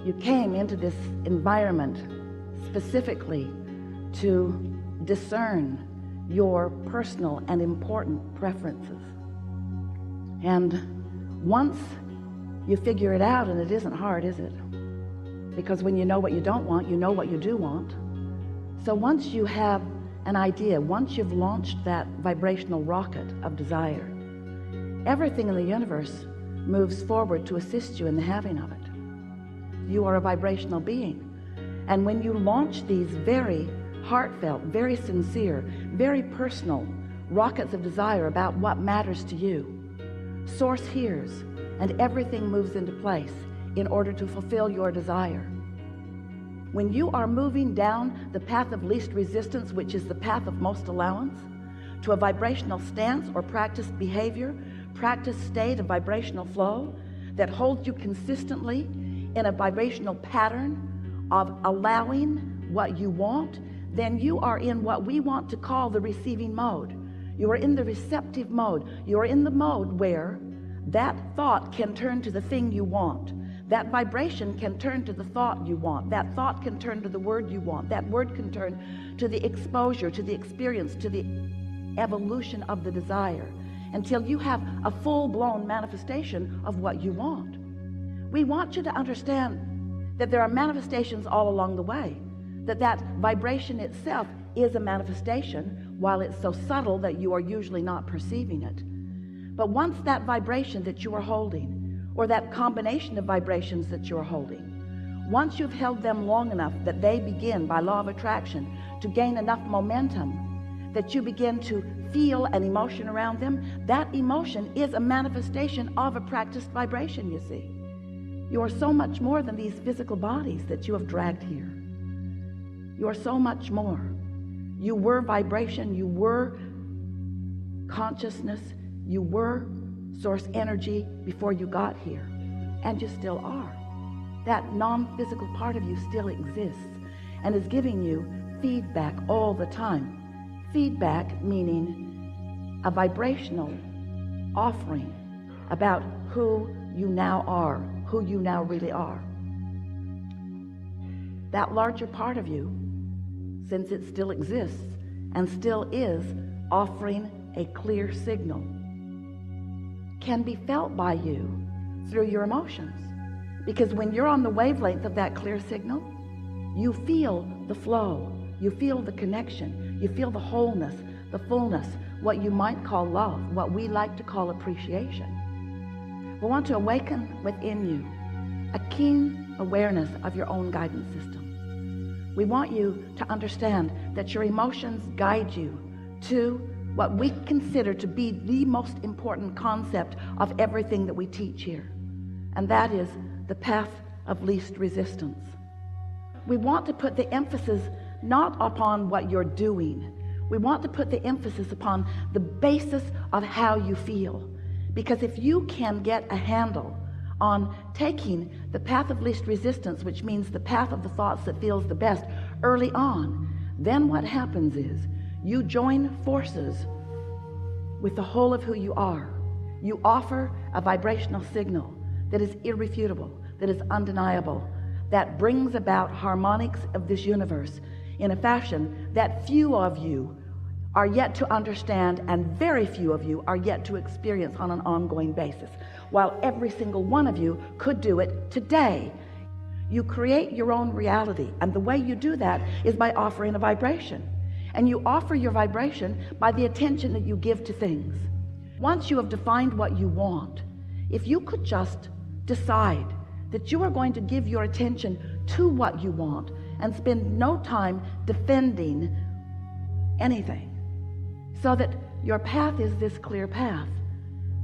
You came into this environment specifically to discern your personal and important preferences. And once you figure it out, and it isn't hard, is it? Because when you know what you don't want, you know what you do want. So once you have an idea, once you've launched that vibrational rocket of desire, everything in the universe moves forward to assist you in the having of it. You are a vibrational being. And when you launch these very heartfelt, very sincere, very personal rockets of desire about what matters to you, Source hears, and everything moves into place in order to fulfill your desire. When you are moving down the path of least resistance, which is the path of most allowance, to a vibrational stance or practiced behavior, practiced state of vibrational flow that holds you consistently in a vibrational pattern of allowing what you want, then you are in what we want to call the receiving mode. You are in the receptive mode. You are in the mode where that thought can turn to the thing you want. That vibration can turn to the thought you want. That thought can turn to the word you want. That word can turn to the exposure, to the experience, to the evolution of the desire, until you have a full-blown manifestation of what you want. We want you to understand that there are manifestations all along the way, that vibration itself is a manifestation, while it's so subtle that you are usually not perceiving it. But once that vibration that you are holding, or that combination of vibrations that you're holding, once you've held them long enough that they begin, by law of attraction, to gain enough momentum that you begin to feel an emotion around them, that emotion is a manifestation of a practiced vibration, you see. You are so much more than these physical bodies that you have dragged here. You are so much more. You were vibration, you were consciousness, you were source energy before you got here, and you still are. That non-physical part of you still exists and is giving you feedback all the time. Feedback meaning a vibrational offering about who you now are, who you now really are. That larger part of you, since it still exists and still is offering a clear signal, can be felt by you through your emotions. Because when you're on the wavelength of that clear signal, you feel the flow, you feel the connection, you feel the wholeness, the fullness, what you might call love, what we like to call appreciation. We want to awaken within you a keen awareness of your own guidance system. We want you to understand that your emotions guide you to what we consider to be the most important concept of everything that we teach here, and that is the path of least resistance. We want to put the emphasis not upon what you're doing. We want to put the emphasis upon the basis of how you feel, because if you can get a handle on taking the path of least resistance, which means the path of the thoughts that feels the best early on, then what happens is you join forces with the whole of who you are. You offer a vibrational signal that is irrefutable, that is undeniable, that brings about harmonics of this universe in a fashion that few of you are yet to understand, and very few of you are yet to experience on an ongoing basis, while every single one of you could do it today. You create your own reality, and the way you do that is by offering a vibration. And you offer your vibration by the attention that you give to things. Once you have defined what you want, if you could just decide that you are going to give your attention to what you want and spend no time defending anything, so that your path is this clear path,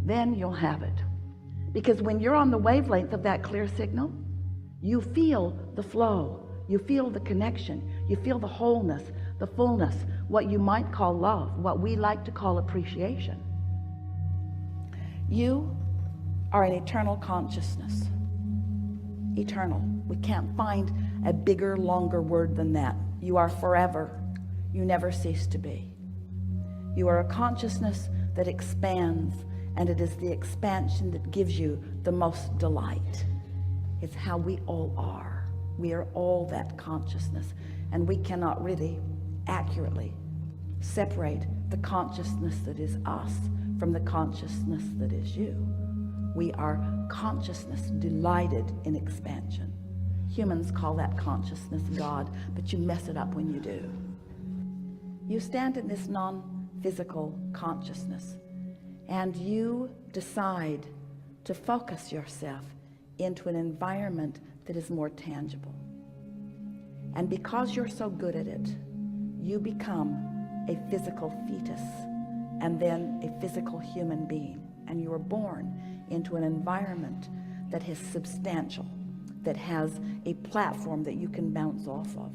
then you'll have it. Because when you're on the wavelength of that clear signal, you feel the flow, you feel the connection, you feel the wholeness, the fullness, what you might call love, what we like to call appreciation. You are an eternal consciousness. Eternal. We can't find a bigger, longer word than that. You are forever. You never cease to be. You are a consciousness that expands, and it is the expansion that gives you the most delight. It's how we all are. We are all that consciousness, and we cannot really accurately separate the consciousness that is us from the consciousness that is you. We are consciousness delighted in expansion. Humans call that consciousness God, but you mess it up when you do. You stand in this non-physical consciousness, and you decide to focus yourself into an environment that is more tangible. And because you're so good at it, you become a physical fetus and then a physical human being. And you are born into an environment that is substantial, that has a platform that you can bounce off of.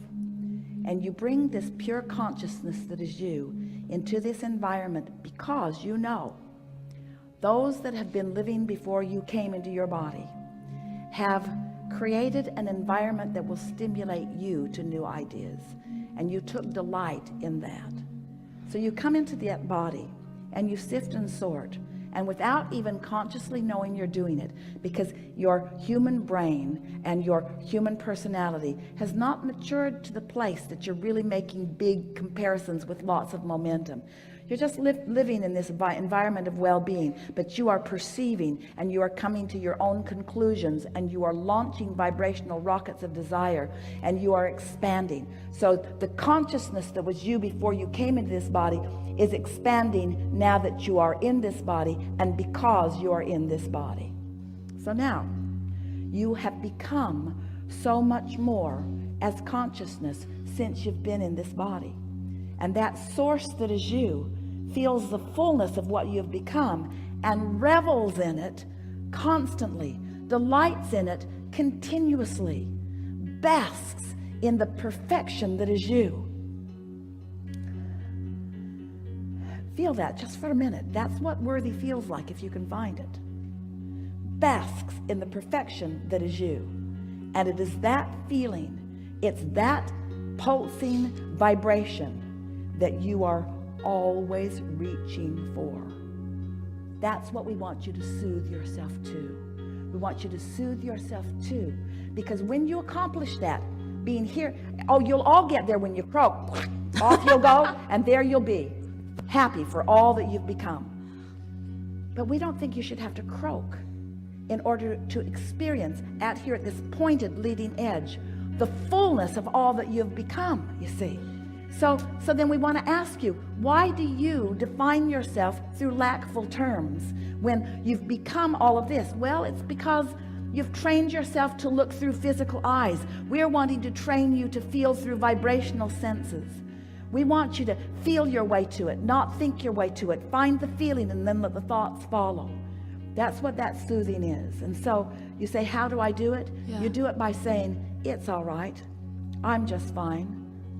And you bring this pure consciousness that is you into this environment because you know those that have been living before you came into your body have created an environment that will stimulate you to new ideas, and you took delight in that. So you come into that body and you sift and sort, and without even consciously knowing you're doing it, because your human brain and your human personality has not matured to the place that you're really making big comparisons with lots of momentum. You're just living in this environment of well-being, but you are perceiving, and you are coming to your own conclusions, and you are launching vibrational rockets of desire, and you are expanding. So the consciousness that was you before you came into this body is expanding now that you are in this body, and because you are in this body. So now you have become so much more as consciousness since you've been in this body. And that source that is you feels the fullness of what you've become and revels in it constantly, delights in it continuously, basks in the perfection that is you. Feel that just for a minute. That's what worthy feels like if you can find it. Basks in the perfection that is you. And it is that feeling, it's that pulsing vibration that you are always reaching for. That's what we want you to soothe yourself to. We want you to soothe yourself to, because when you accomplish that, being here, you'll all get there when you croak. Off you'll go, and there you'll be, happy for all that you've become. But we don't think you should have to croak in order to experience here at this pointed leading edge the fullness of all that you've become, you see. So then we want to ask you, why do you define yourself through lackful terms when you've become all of this? Well, it's because you've trained yourself to look through physical eyes. We're wanting to train you to feel through vibrational senses. We want you to feel your way to it, not think your way to it. Find the feeling and then let the thoughts follow. That's what that soothing is. And so you say, how do I do it? Yeah. You do it by saying, it's all right. I'm just fine.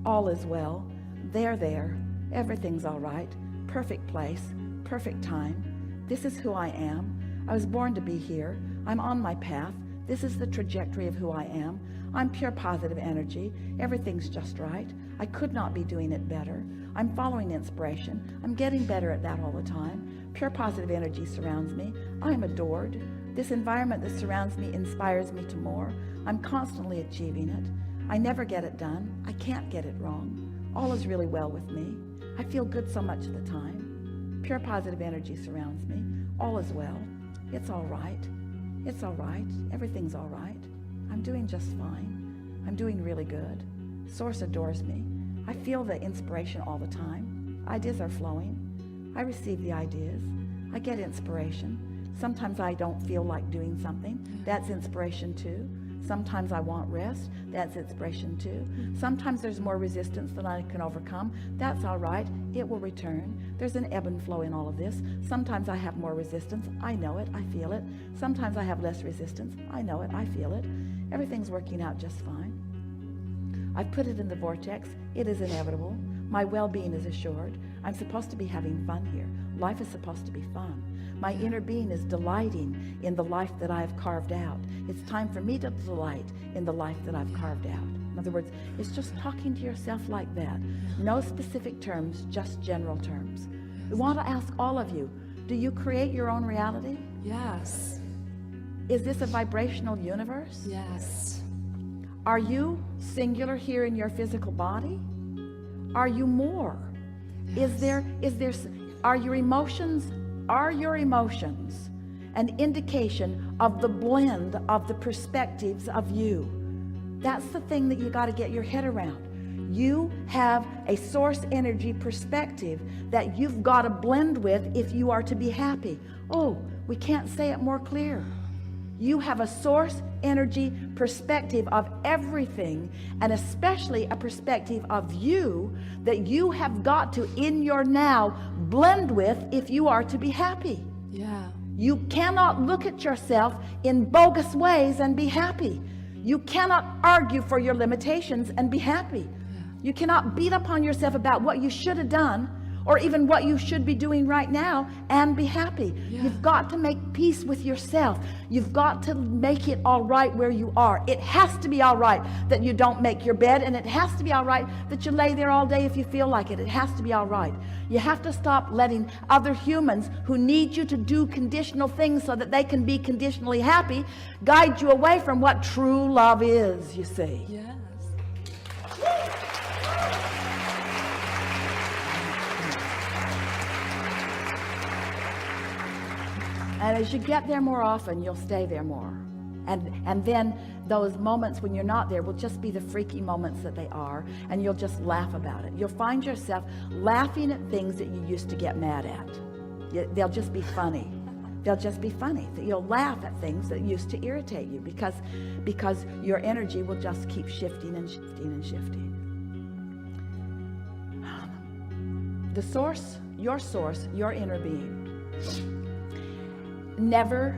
All is well. They're there. Everything's all right. Perfect place. Perfect time. This is who I am. I was born to be here. I'm on my path. This is the trajectory of who I am. I'm pure positive energy. Everything's just right. I could not be doing it better. I'm following inspiration. I'm getting better at that all the time. Pure positive energy surrounds me. I am adored. This environment that surrounds me inspires me to more. I'm constantly achieving it. I never get it done. I can't get it wrong. All is really well with me. I feel good so much of the time. Pure positive energy surrounds me. All is well. It's all right. It's all right. Everything's all right. I'm doing just fine. I'm doing really good. Source adores me. I feel the inspiration all the time. Ideas are flowing. I receive the ideas. I get inspiration. Sometimes I don't feel like doing something. That's inspiration too. Sometimes I want rest. That's inspiration too. Sometimes there's more resistance than I can overcome. That's all right. It will return. There's an ebb and flow in all of this. Sometimes I have more resistance. I know it. I feel it. Sometimes I have less resistance. I know it. I feel it. Everything's working out just fine. I've put it in the vortex. It is inevitable. My well-being is assured. I'm supposed to be having fun here. Life is supposed to be fun. My inner being is delighting in the life that I have carved out. It's time for me to delight in the life that I've carved out. In other words, it's just talking to yourself like that. No specific terms, just general terms. We want to ask all of you, do you create your own reality? Yes. Is this a vibrational universe? Yes. Are you singular here in your physical body? Are you more? Yes. Are your emotions an indication of the blend of the perspectives of you? That's the thing that you got to get your head around. You have a source energy perspective that you've got to blend with if you are to be happy. Oh, we can't say it more clear. You have a source energy perspective of everything, and especially a perspective of you that you have got to, in your now, blend with if you are to be happy. Yeah. You cannot look at yourself in bogus ways and be happy. You cannot argue for your limitations and be happy. You cannot beat up on yourself about what you should have done or even what you should be doing right now and be happy. Yeah. You've got to make peace with yourself. You've got to make it all right where you are. It has to be all right that you don't make your bed, and it has to be all right that you lay there all day if you feel like it. It has to be all right. You have to stop letting other humans who need you to do conditional things so that they can be conditionally happy guide you away from what true love is, you see. Yes. And as you get there more often, you'll stay there more. And then those moments when you're not there will just be the freaky moments that they are, and you'll just laugh about it. You'll find yourself laughing at things that you used to get mad at. They'll just be funny. They'll just be funny. You'll laugh at things that used to irritate you because your energy will just keep shifting and shifting and shifting. The source, your inner being, never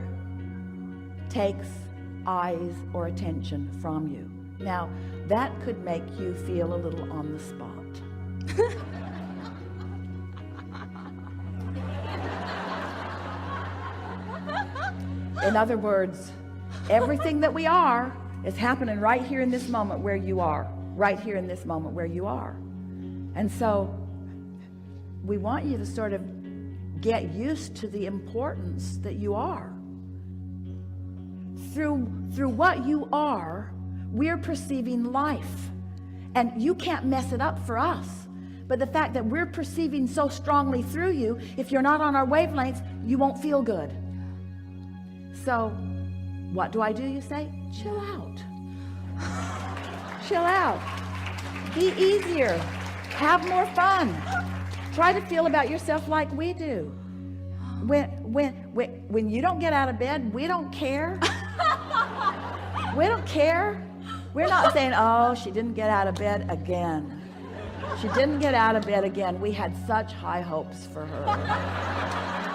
takes eyes or attention from you. Now, that could make you feel a little on the spot. In other words, everything that we are is happening right here in this moment where you are. Right here in this moment where you are. And so, we want you to sort of get used to the importance that you are. Through what you are, we're perceiving life. And you can't mess it up for us. But the fact that we're perceiving so strongly through you, if you're not on our wavelengths, you won't feel good. So, what do, you say? Chill out. Chill out. Be easier. Have more fun. Try to feel about yourself like we do. When you don't get out of bed, we don't care. We don't care. We're not saying, oh, she didn't get out of bed again. She didn't get out of bed again. We had such high hopes for her.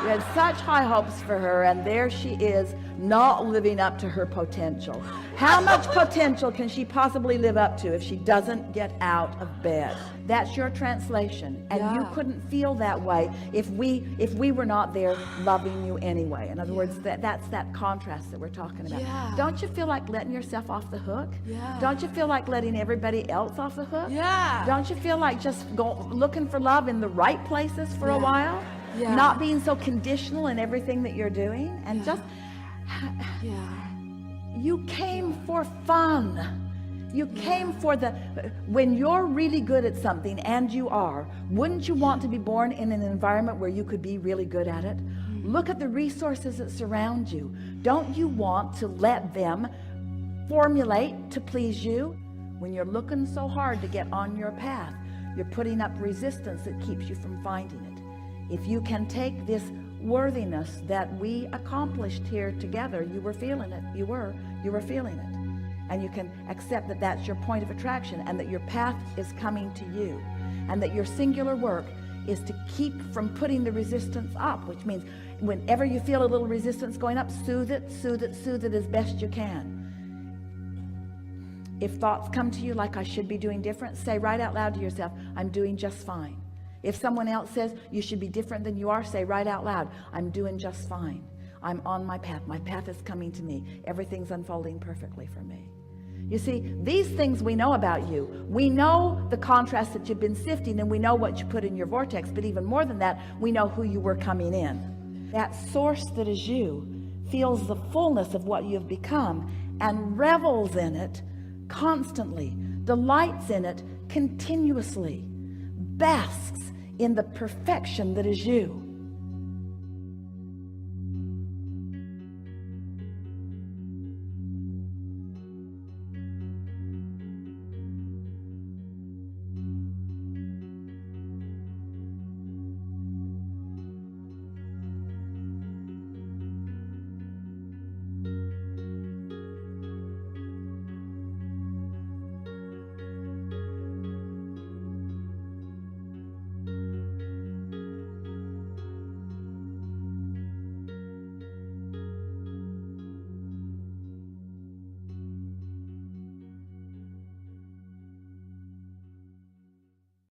We had such high hopes for her, and there she is, not living up to her potential. How much potential can she possibly live up to if she doesn't get out of bed? That's your translation, and you couldn't feel that way if we were not there loving you anyway. In other words, that's that contrast that we're talking about. Yeah. Don't you feel like letting yourself off the hook? Yeah. Don't you feel like letting everybody else off the hook? Yeah. Don't you feel like just looking for love in the right places for a while? Yeah. Not being so conditional in everything that you're doing, and just you came for fun. You came for when you're really good at something, and you are, wouldn't you want to be born in an environment where you could be really good at it? Look at the resources that surround you. Don't you want to let them formulate to please you? When you're looking so hard to get on your path, you're putting up resistance that keeps you from finding it. If you can take this worthiness that we accomplished here together, you were feeling it, you were feeling it. And you can accept that that's your point of attraction, and that your path is coming to you, and that your singular work is to keep from putting the resistance up, which means whenever you feel a little resistance going up, soothe it as best you can. If thoughts come to you like I should be doing different, say right out loud to yourself, I'm doing just fine. If someone else says you should be different than you are, say right out loud, I'm doing just fine. I'm on my path. My path is coming to me. Everything's unfolding perfectly for me. You see, these things we know about you. We know the contrast that you've been sifting, and we know what you put in your vortex, but even more than that, we know who you were coming in. That source that is you feels the fullness of what you have become, and revels in it constantly, delights in it continuously, basks in the perfection that is you.